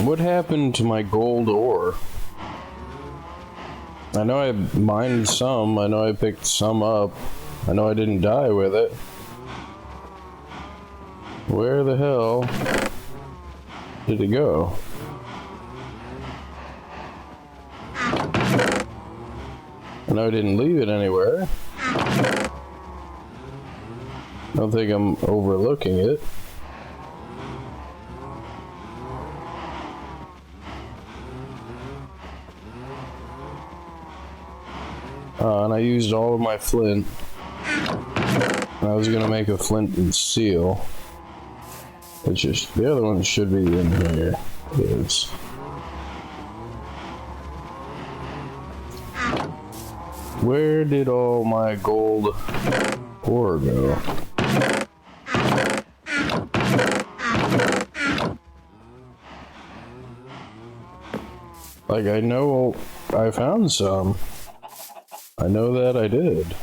What happened to my gold ore? I know I mined some, I know I picked some up, I know I didn't die with it. Where the hell did it go? I know I didn't leave it anywhere. I don't think I'm overlooking it. And I used all of my flint. I was gonna make a flint and steel. Which is, the other one should be in here. It is. Where did all my gold ore go? Like, I know I found some. I know that I did.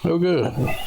Oh, good.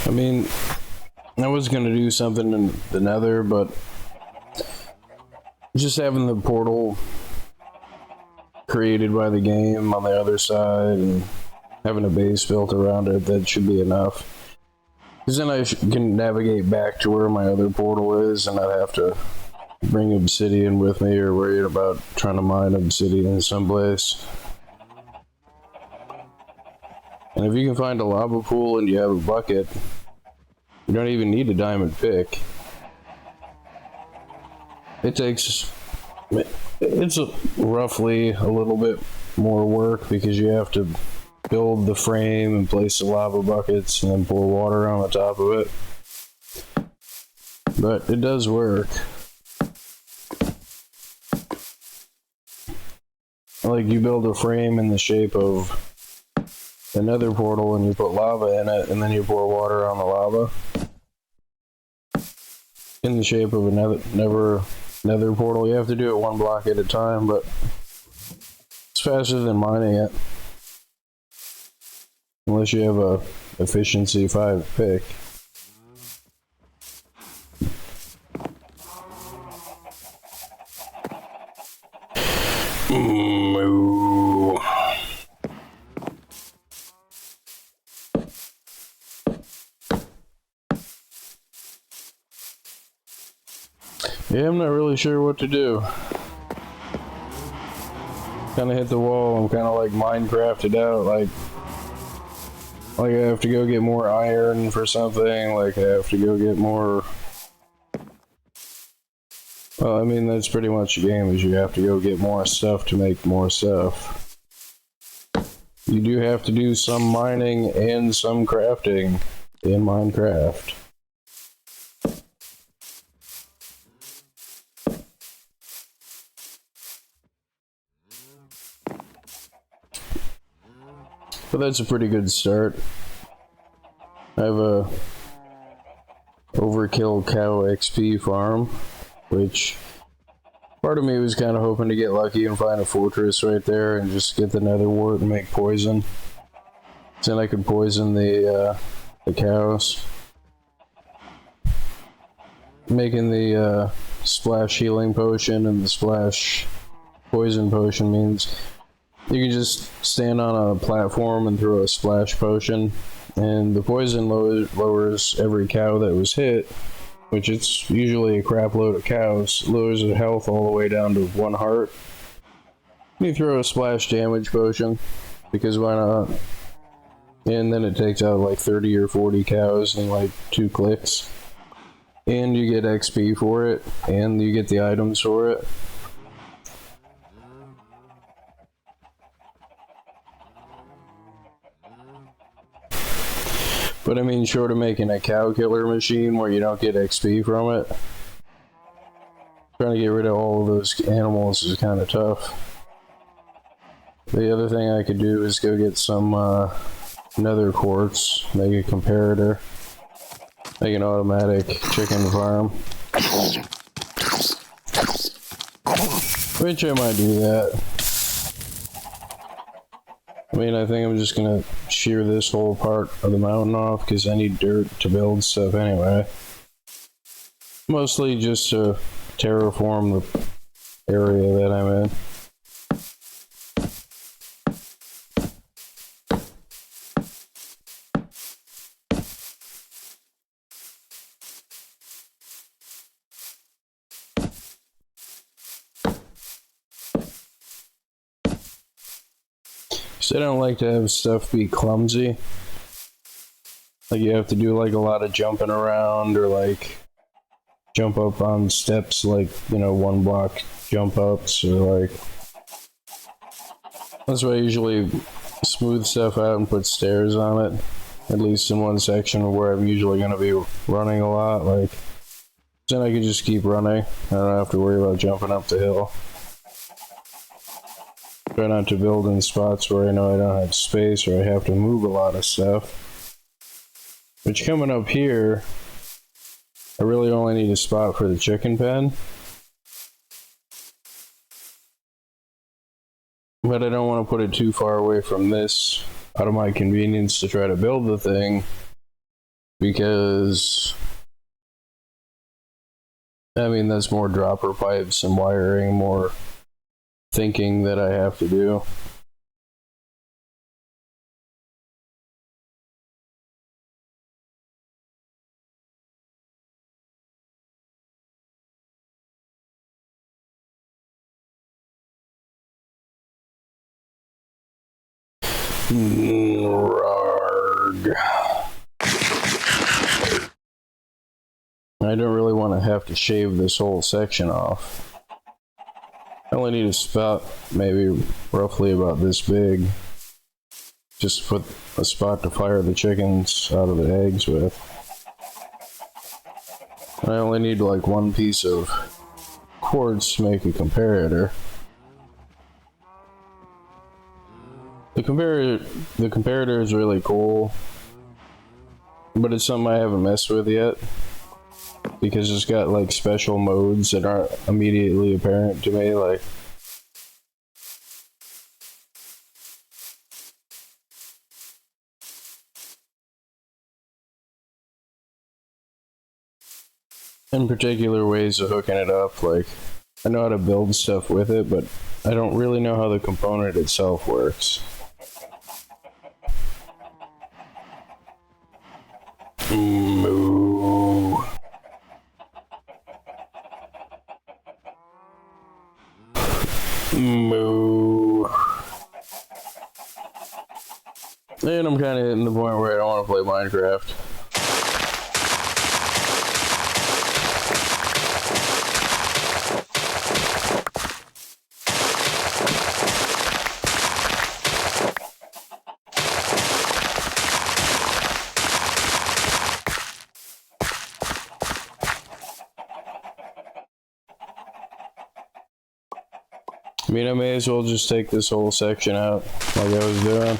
I mean, I was gonna do something in the Nether, but just having the portal created by the game on the other side and having a base built around it, that should be enough. Because then I can navigate back to where my other portal is and not have to bring obsidian with me or worry about trying to mine obsidian someplace. And if you can find a lava pool and you have a bucket, you don't even need a diamond pick. It's roughly a little bit more work because you have to build the frame and place the lava buckets and then pour water on the top of it. But it does work. Like, you build a frame in the shape of another portal and you put lava in it and then you pour water on the lava in the shape of another nether portal. You have to do it one block at a time, but it's faster than mining it. Unless you have a efficiency 5 pick. Moo. Yeah, I'm not really sure what to do. Kind of hit the wall. I'm kind of like Minecrafted out. Like I have to go get more iron for something. Like I have to go get more. Well, I mean, that's pretty much the game, is you have to go get more stuff to make more stuff. You do have to do some mining and some crafting in Minecraft. But that's a pretty good start. I have a overkill cow XP farm, which part of me was kind of hoping to get lucky and find a fortress right there and just get the nether wart and make poison. Then I could poison the cows. Making the splash healing potion and the splash poison potion means you can just stand on a platform and throw a splash potion, and the poison lowers every cow that was hit, which it's usually a crap load of cows, lowers their health all the way down to 1 heart. You throw a splash damage potion, because why not? And then it takes out like 30 or 40 cows in like 2 clicks. And you get XP for it, and you get the items for it. But I mean, short of making a cow killer machine where you don't get XP from it, trying to get rid of all of those animals is kind of tough. The other thing I could do is go get some nether quartz, make a comparator, make an automatic chicken farm. Which I might do that. I mean, I think I'm just gonna shear this whole part of the mountain off because I need dirt to build stuff anyway. Mostly just to terraform the area that I'm in. So I don't like to have stuff be clumsy. Like you have to do like a lot of jumping around or like jump up on steps, like, you know, 1 block jump ups, or like, that's why I usually smooth stuff out and put stairs on it, at least in one section where I'm usually going to be running a lot. Like, then I can just keep running. I don't have to worry about jumping up the hill. Try not to build in spots where I know I don't have space or I have to move a lot of stuff. Which, coming up here, I really only need a spot for the chicken pen. But I don't want to put it too far away from this, out of my convenience to try to build the thing. because I mean that's more dropper pipes and wiring, more thinking that I have to do. Rarg. I don't really want to have to shave this whole section off. I only need a spot maybe roughly about this big. Just put a spot to fire the chickens out of the eggs with. I only need like one piece of quartz to make a comparator. The comparator is really cool, but it's something I haven't messed with yet because it's got like special modes that aren't immediately apparent to me, like in particular ways of hooking it up. Like I know how to build stuff with it, but I don't really know how the component itself works. Moo. Moo. And I'm kind of hitting the point where I don't want to play Minecraft. I mean, I may as well just take this whole section out like I was doing.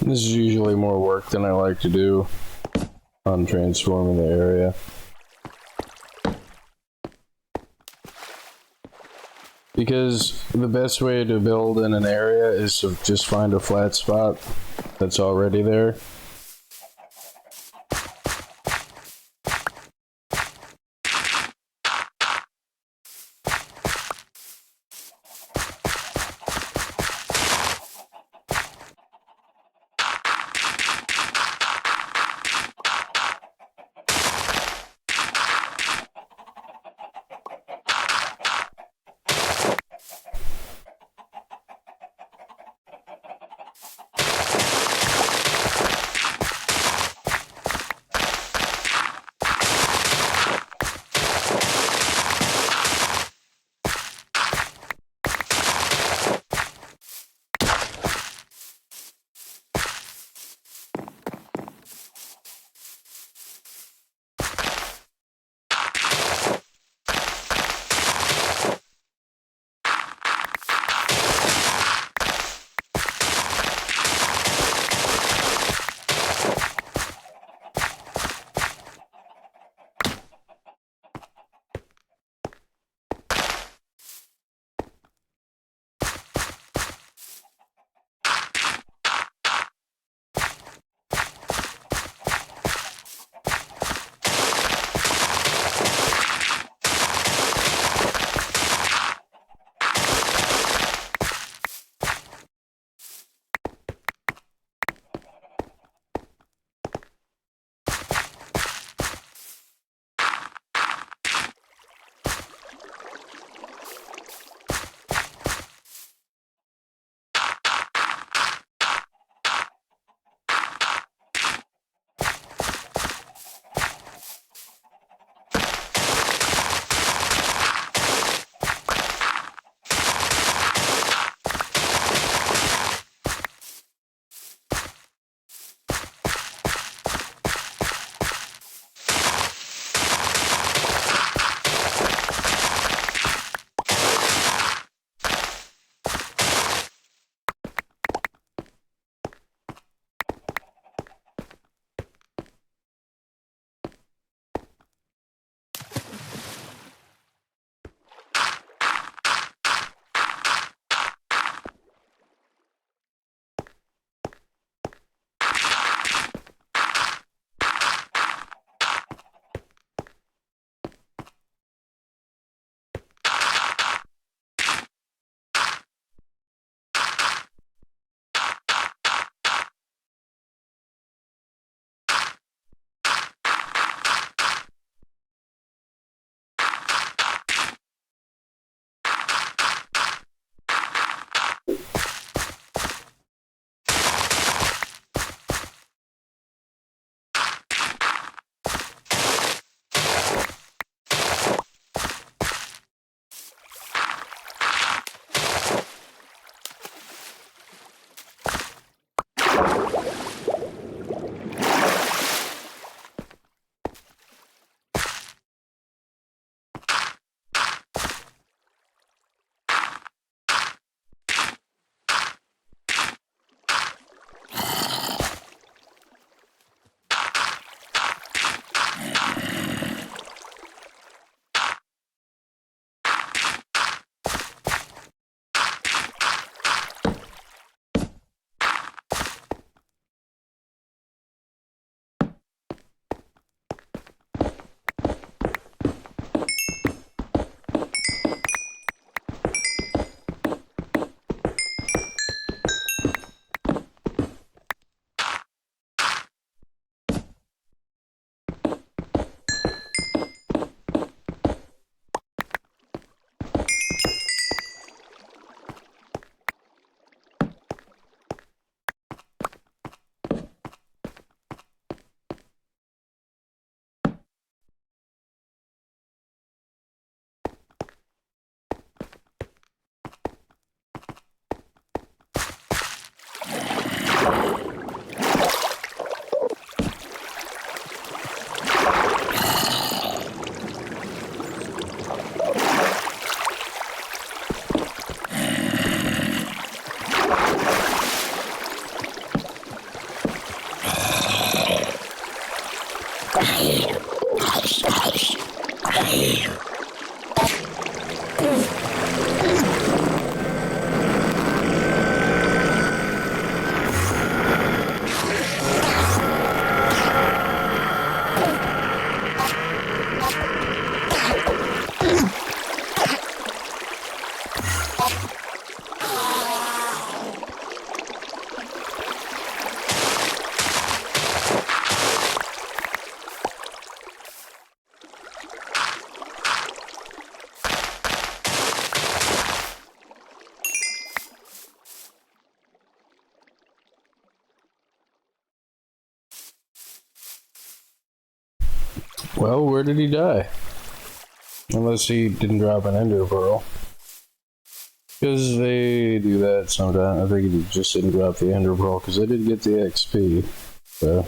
This is usually more work than I like to do on transforming the area. Because the best way to build in an area is to just find a flat spot that's already there. Well, where did he die? Unless he didn't drop an ender pearl. Because they do that sometimes. I think he just didn't drop the ender pearl because they did get the XP. So.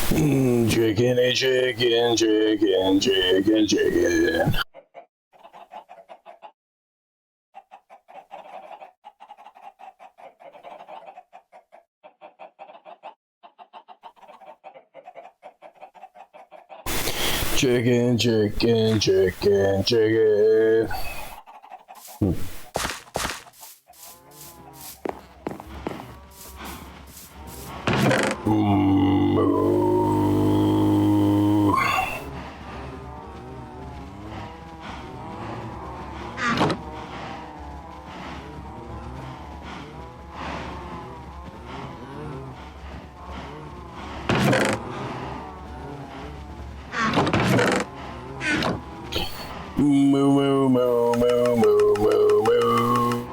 Chicken, chicken, chicken, chicken, chicken. Chicken, chicken, chicken, chicken. Moo, moo, moo, moo, moo, moo, moo.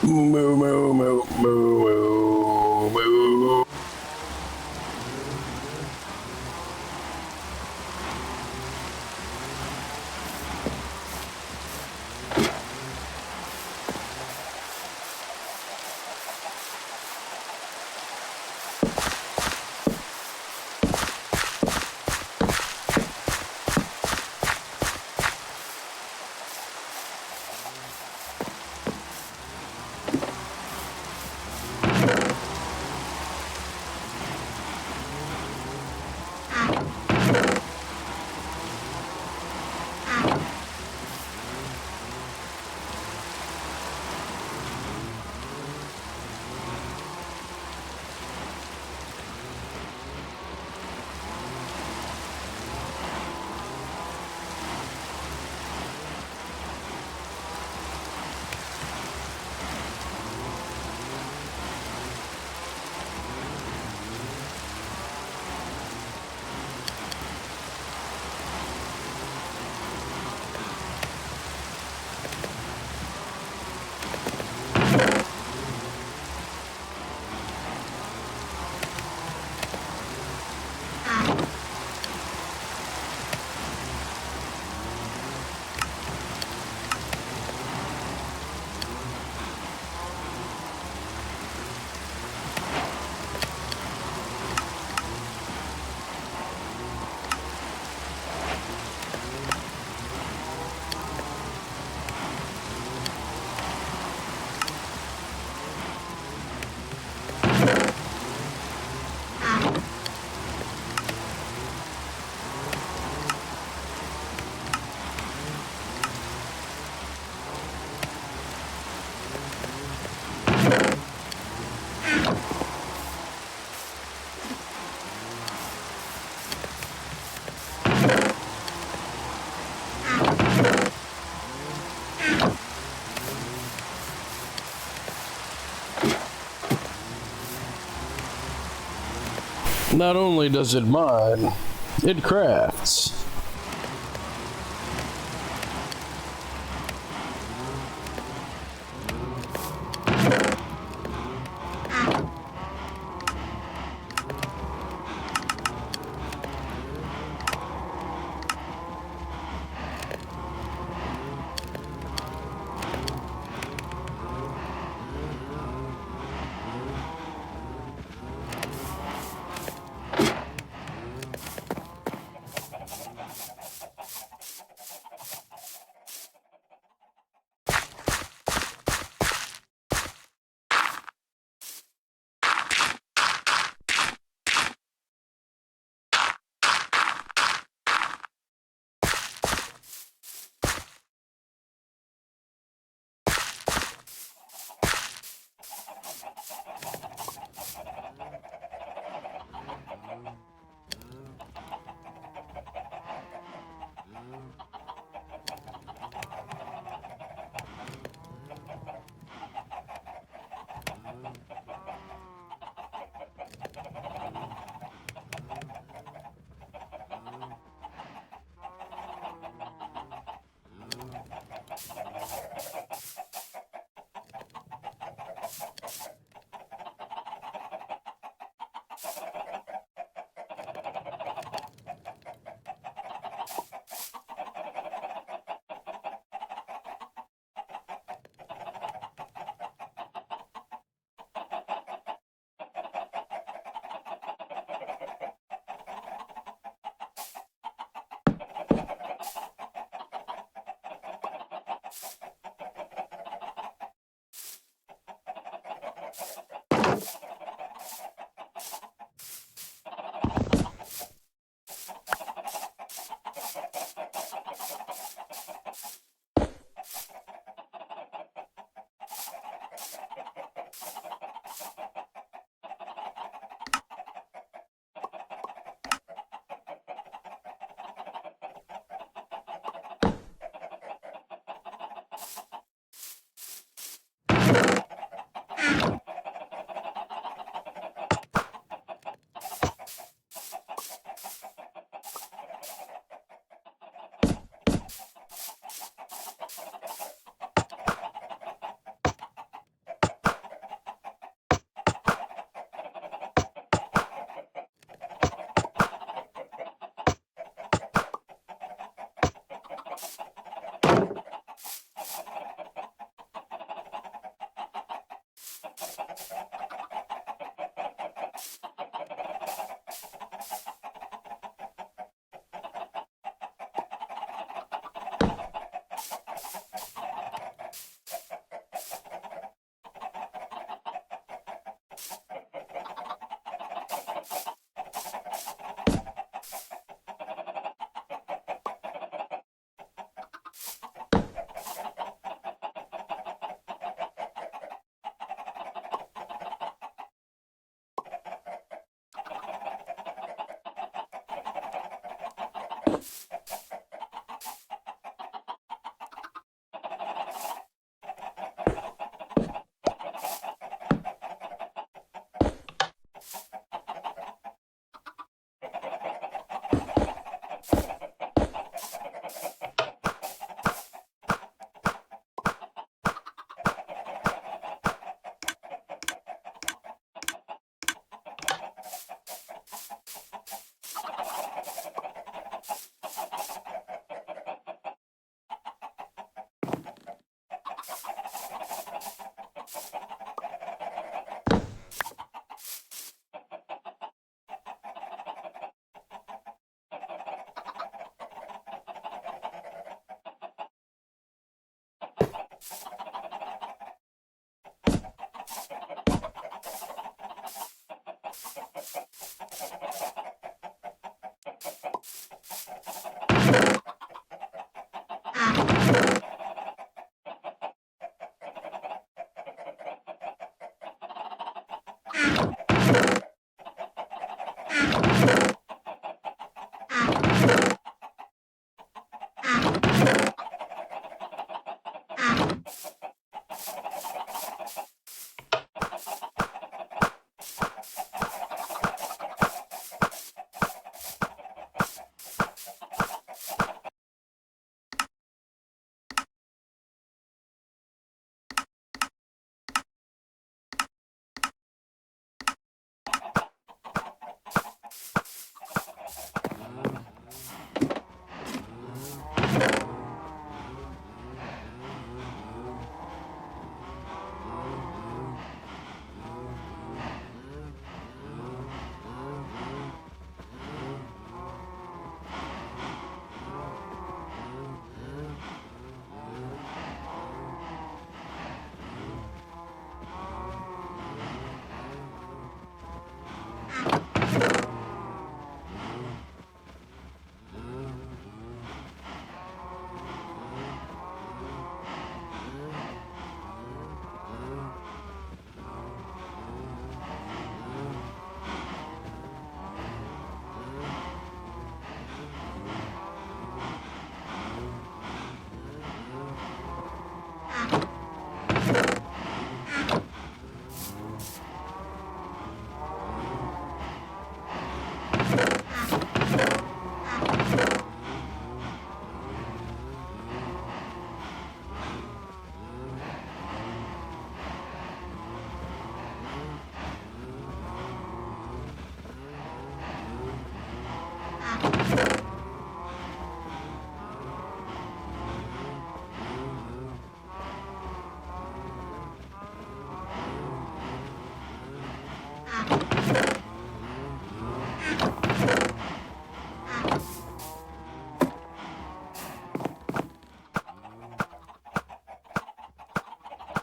Moo, moo, moo, moo, moo, moo. Not only does it mine, it crafts.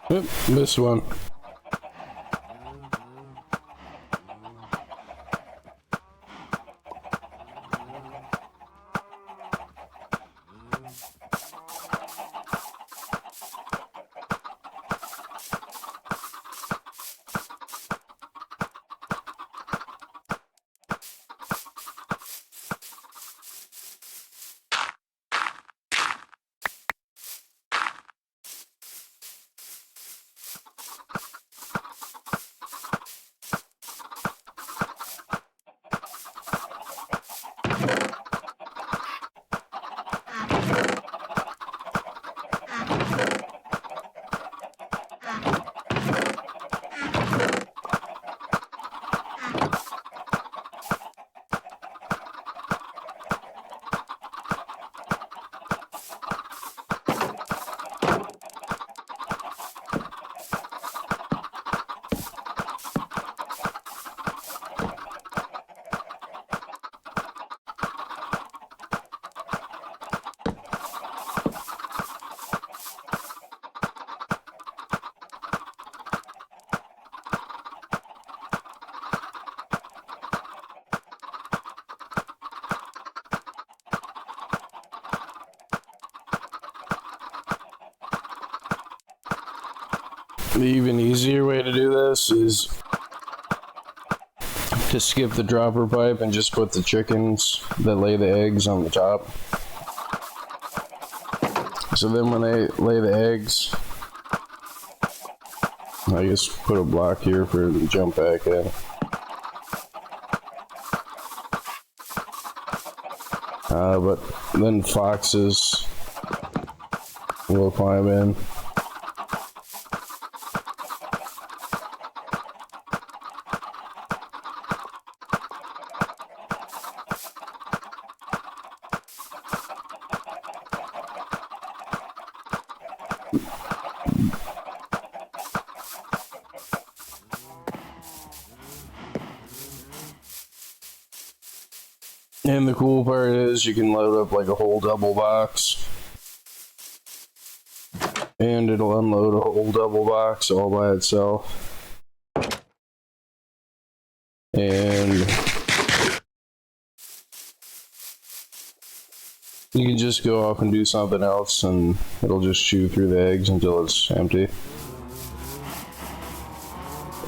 Yep, this one. The even easier way to do this is to skip the dropper pipe and just put the chickens that lay the eggs on the top. So then when they lay the eggs, I just put a block here for them to jump back in. But then foxes will climb in. And the cool part is you can load up like a whole double box. And it'll unload a whole double box all by itself. And you can just go off and do something else and it'll just chew through the eggs until it's empty.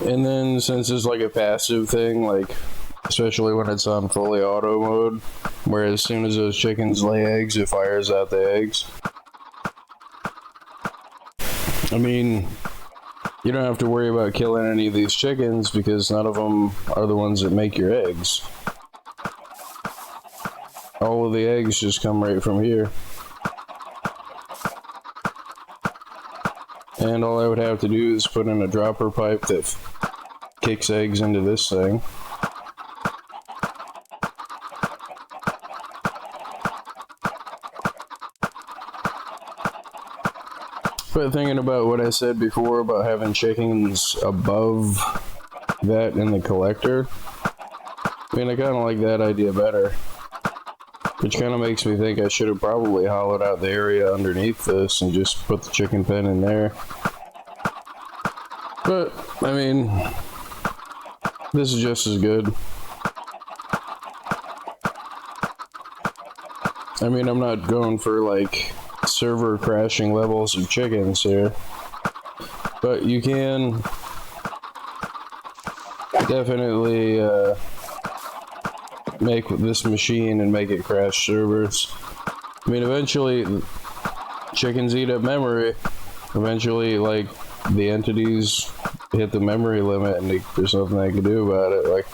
And then since it's like a passive thing, like especially when it's on fully auto mode, where as soon as those chickens lay eggs, it fires out the eggs. I mean, you don't have to worry about killing any of these chickens because none of them are the ones that make your eggs. All of the eggs just come right from here. And all I would have to do is put in a dropper pipe that kicks eggs into this thing. But thinking about what I said before about having chickens above that in the collector, I mean, I kind of like that idea better. Which kind of makes me think I should have probably hollowed out the area underneath this and just put the chicken pen in there. But, I mean, this is just as good. I mean, I'm not going for like server crashing levels of chickens here, but you can definitely make this machine and make it crash servers. I mean, eventually chickens eat up memory. Eventually, like, the entities hit the memory limit and there's nothing they can do about it. Like,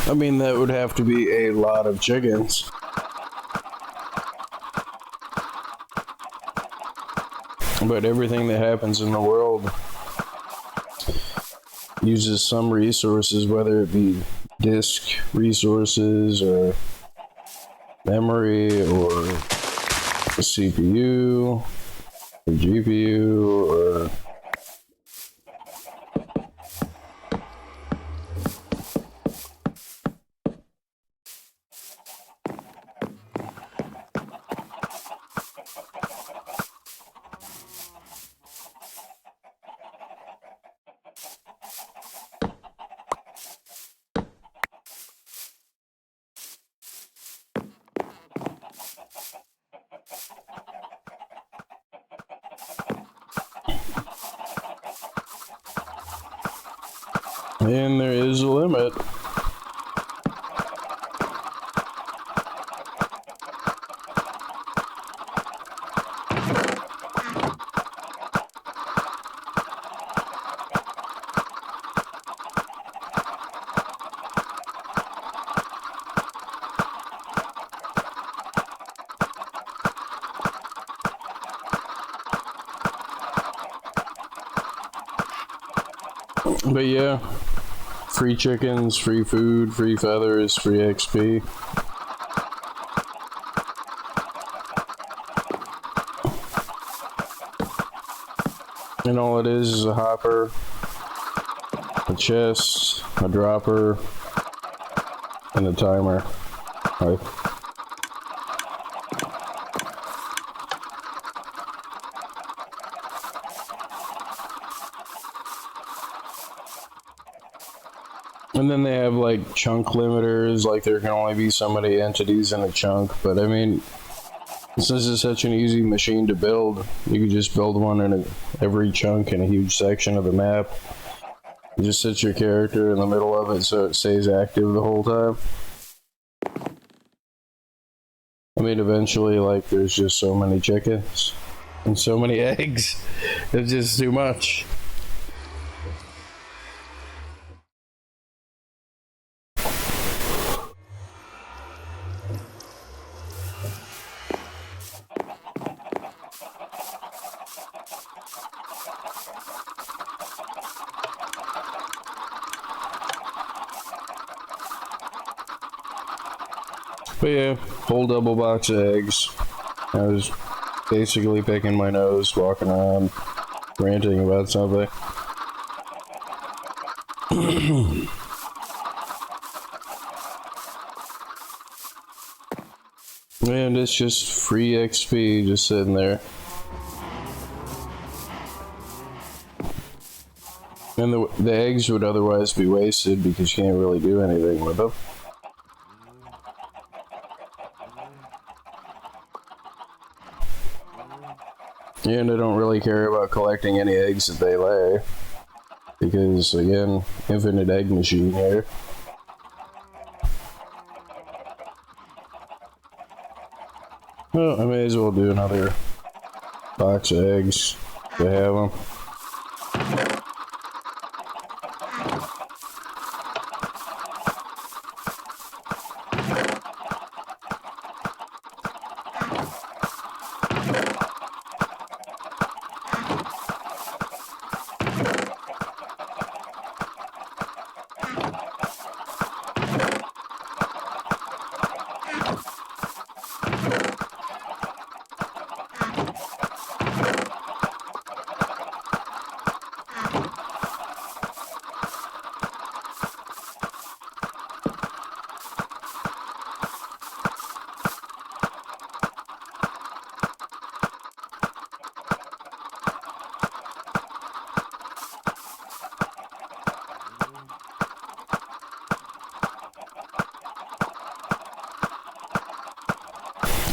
I mean, that would have to be a lot of chickens. But everything that happens in the world uses some resources, whether it be disk resources or memory or a CPU or GPU or And there is a limit. But yeah, free chickens, free food, free feathers, free XP. And all it is a hopper, a chest, a dropper, and a timer. Right. And then they have like chunk limiters, like there can only be so many entities in a chunk, but I mean, since it's such an easy machine to build, you can just build one in every chunk in a huge section of the map. You just set your character in the middle of it so it stays active the whole time. I mean, eventually, like, there's just so many chickens and so many eggs. It's just too much. But yeah, whole double box of eggs. I was basically picking my nose, walking around, ranting about something. And it's just free XP just sitting there. And the eggs would otherwise be wasted because you can't really do anything with them. And I don't really care about collecting any eggs that they lay. Because, again, infinite egg machine here. Well, I may as well do another box of eggs to have them.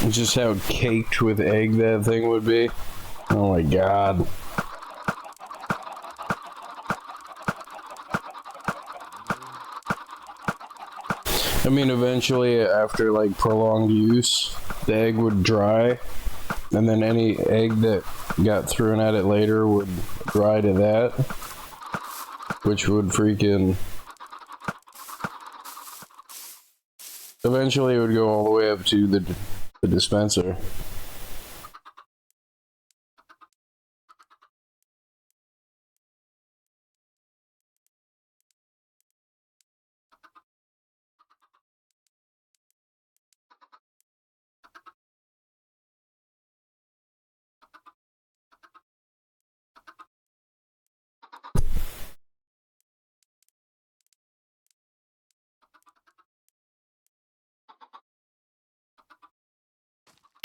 Just how caked with egg that thing would be. Oh my god. I mean, eventually, after like prolonged use, the egg would dry, and then any egg that got thrown at it later would dry to that, which would freaking... Eventually, it would go all the way up to the dispenser.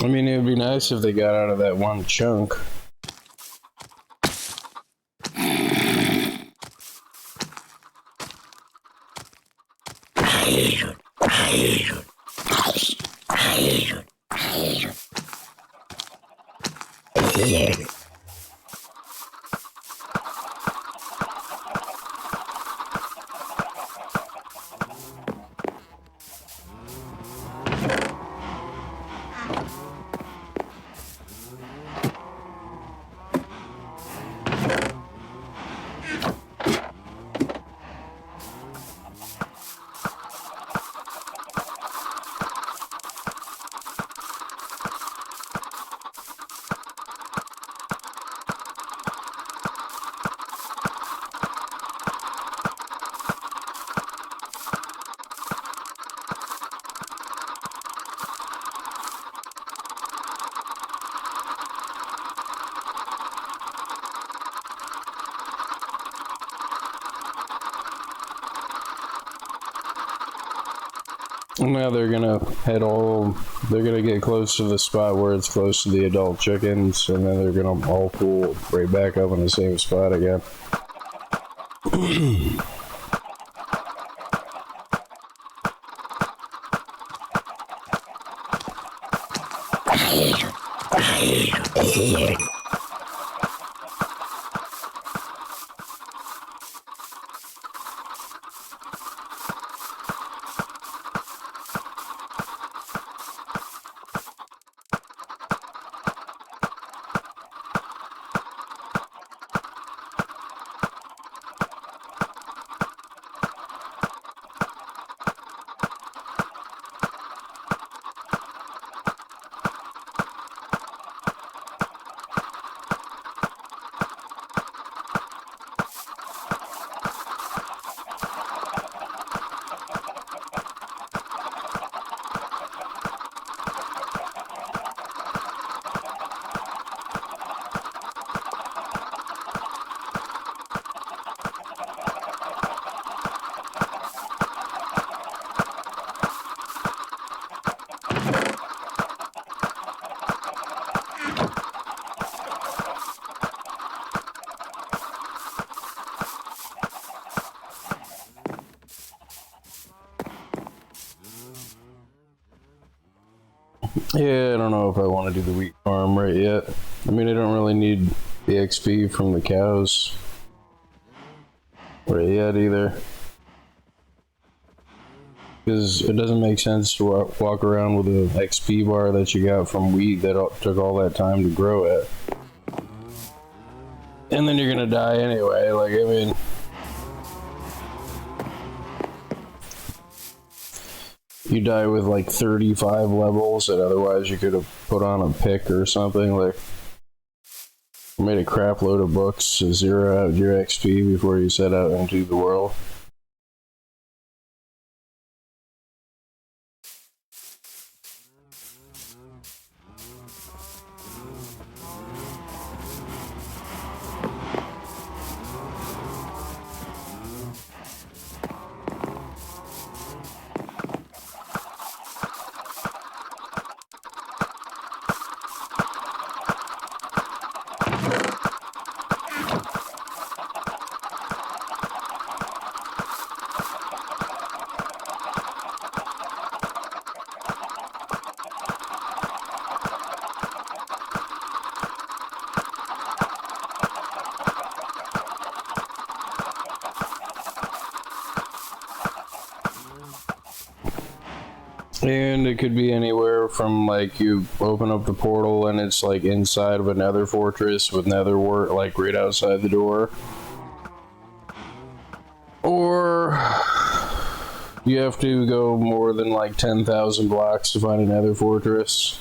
I mean, it would be nice if they got out of that one chunk. And now they're gonna they're gonna get close to the spot where it's close to the adult chickens, and then they're gonna all pull right back up in the same spot again. Yeah, I don't know if I want to do the wheat farm right yet. I mean, I don't really need the XP from the cows right yet either. Because it doesn't make sense to walk around with an XP bar that you got from wheat that took all that time to grow it. And then you're gonna die anyway, like, I mean... You die with like 35 levels that otherwise you could have put on a pick or something, like... Made a crap load of books to zero out your XP before you set out into the world. And it could be anywhere from, like, you open up the portal and it's like inside of a nether fortress with nether wart like right outside the door. Or you have to go more than like 10,000 blocks to find a nether fortress.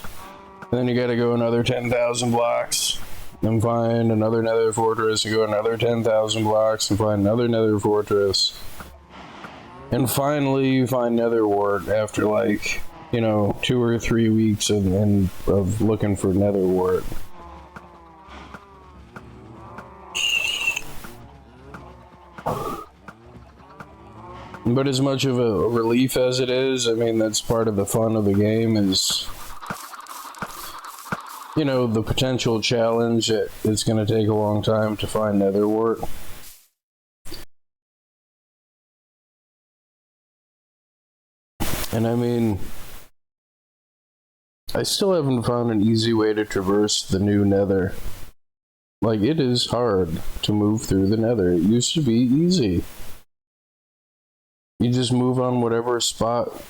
And then you gotta go another 10,000 blocks and find another nether fortress, and go another 10,000 blocks and find another nether fortress. And finally, you find nether wart after, like, you know, 2 or 3 weeks of looking for nether wart. But as much of a relief as it is, I mean, that's part of the fun of the game, is, you know, the potential challenge that it's going to take a long time to find nether wart. And I mean, I still haven't found an easy way to traverse the new nether. Like, it is hard to move through the nether. It used to be easy. You just move on whatever spot,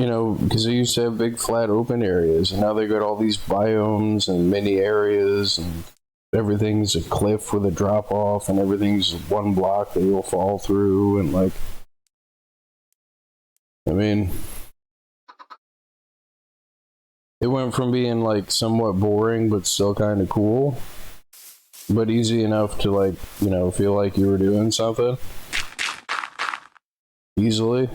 you know, because they used to have big flat open areas, and now they got all these biomes and mini areas, and everything's a cliff with a drop off, and everything's one block that you'll fall through, and like, I mean, it went from being like somewhat boring but still kind of cool, but easy enough to, like, you know, feel like you were doing something easily,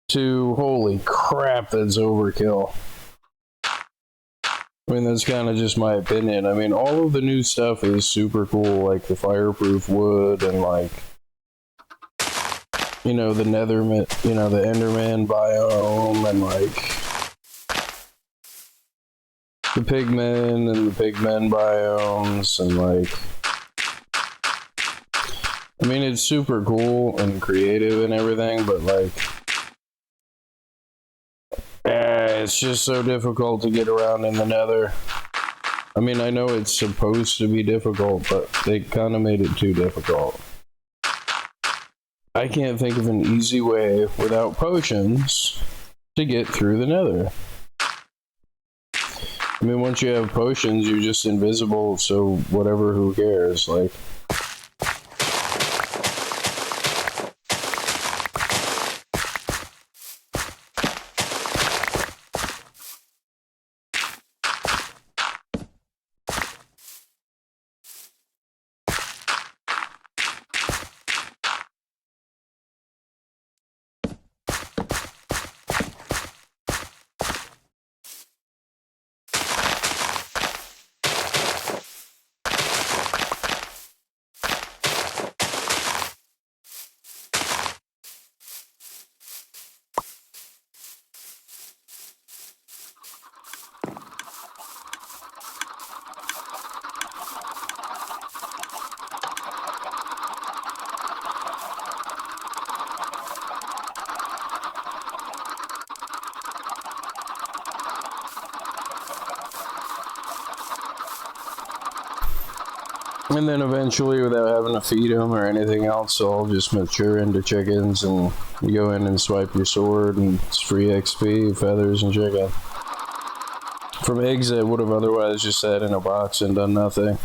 to holy crap, that's overkill. I mean, that's kind of just my opinion. I mean, all of the new stuff is super cool, like the fireproof wood and like you know, the Netherman, you know, the Enderman biome, and like the pigmen and the pigmen biomes, and like, I mean, it's super cool and creative and everything, but like, it's just so difficult to get around in the Nether. I mean, I know it's supposed to be difficult, but they kind of made it too difficult. I can't think of an easy way without potions to get through the Nether. I mean, once you have potions, you're just invisible, so whatever, who cares? Like, and then eventually, without having to feed them or anything else, they'll just mature into chickens, and you go in and swipe your sword, and it's free XP, feathers, and chicken. From eggs that would have otherwise just sat in a box and done nothing.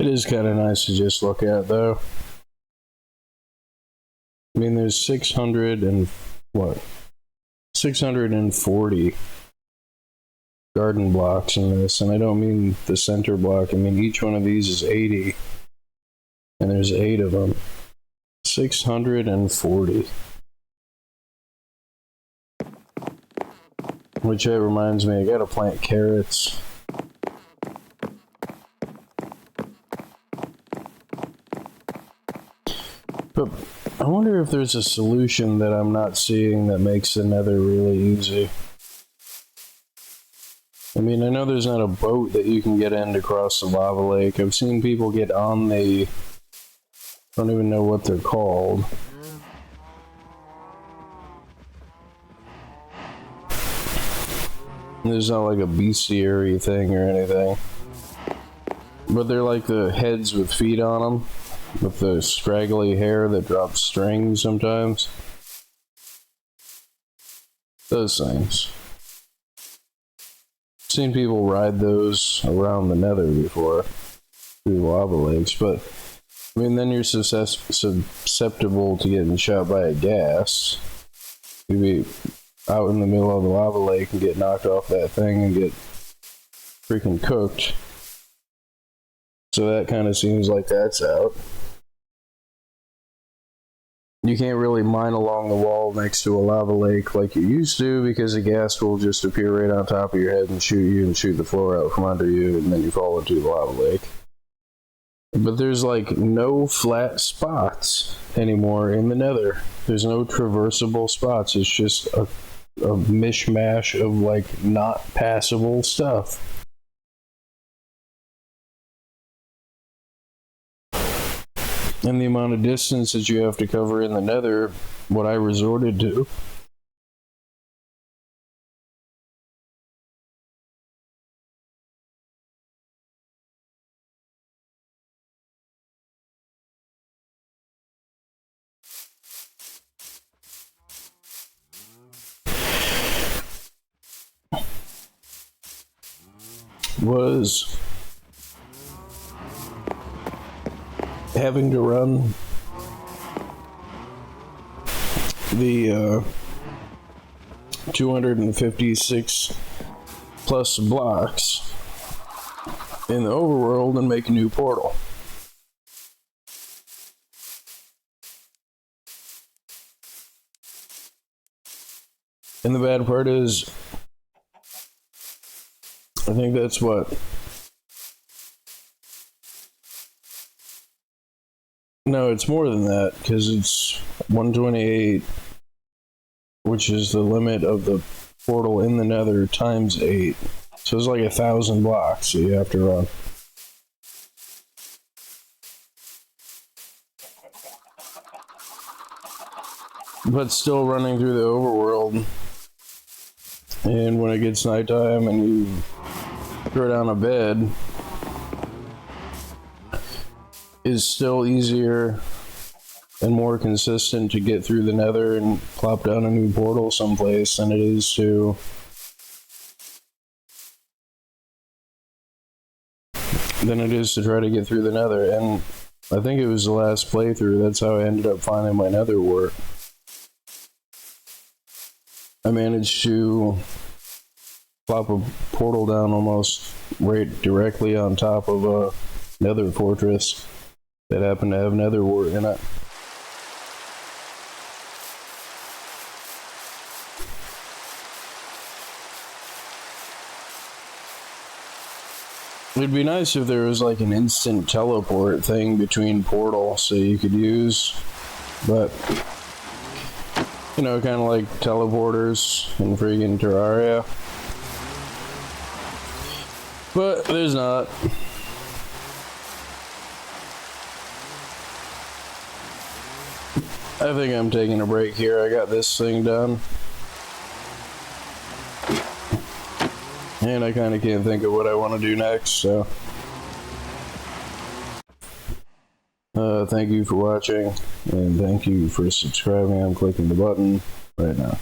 It is kind of nice to just look at, though. I mean, there's 640 garden blocks in this, and I don't mean the center block. I mean, each one of these is 80, and there's 8 of them. 640. Which reminds me, I gotta plant carrots. But I wonder if there's a solution that I'm not seeing that makes the Nether really easy. I mean, I know there's not a boat that you can get in to cross the lava lake. I've seen people get on the... I don't even know what they're called. There's not like a bestiary thing or anything. But they're like the heads with feet on them, with the scraggly hair that drops strings sometimes. Those things. I've seen people ride those around the Nether before, through lava lakes, but I mean, then you're susceptible to getting shot by a gas. You'd be out in the middle of the lava lake and get knocked off that thing and get freaking cooked. So that kind of seems like that's out. You can't really mine along the wall next to a lava lake like you used to, because the gas will just appear right on top of your head and shoot you and shoot the floor out from under you, and then you fall into the lava lake. But there's like no flat spots anymore in the Nether. There's no traversable spots. It's just a mishmash of like not passable stuff. And the amount of distance that you have to cover in the Nether, what I resorted to. Was having to run the 256 plus blocks in the overworld and make a new portal. And the bad part is, I think that's what? No, it's more than that, because it's 128, which is the limit of the portal in the nether, times 8. So it's like 1,000 blocks that you have to run. But still running through the overworld, and when it gets nighttime and you throw down a bed, is still easier and more consistent to get through the nether and plop down a new portal someplace than it is to try to get through the nether. And I think it was the last playthrough, that's how I ended up finding my nether wart. I managed to plop a portal down almost right directly on top of a nether fortress that happened to have nether wart in it. It'd be nice if there was like an instant teleport thing between portals so you could use, but you know, kind of like teleporters in freaking Terraria. But there's not. I think I'm taking a break here. I got this thing done. And I kind of can't think of what I want to do next, so. Thank you for watching, and thank you for subscribing. I'm clicking the button right now.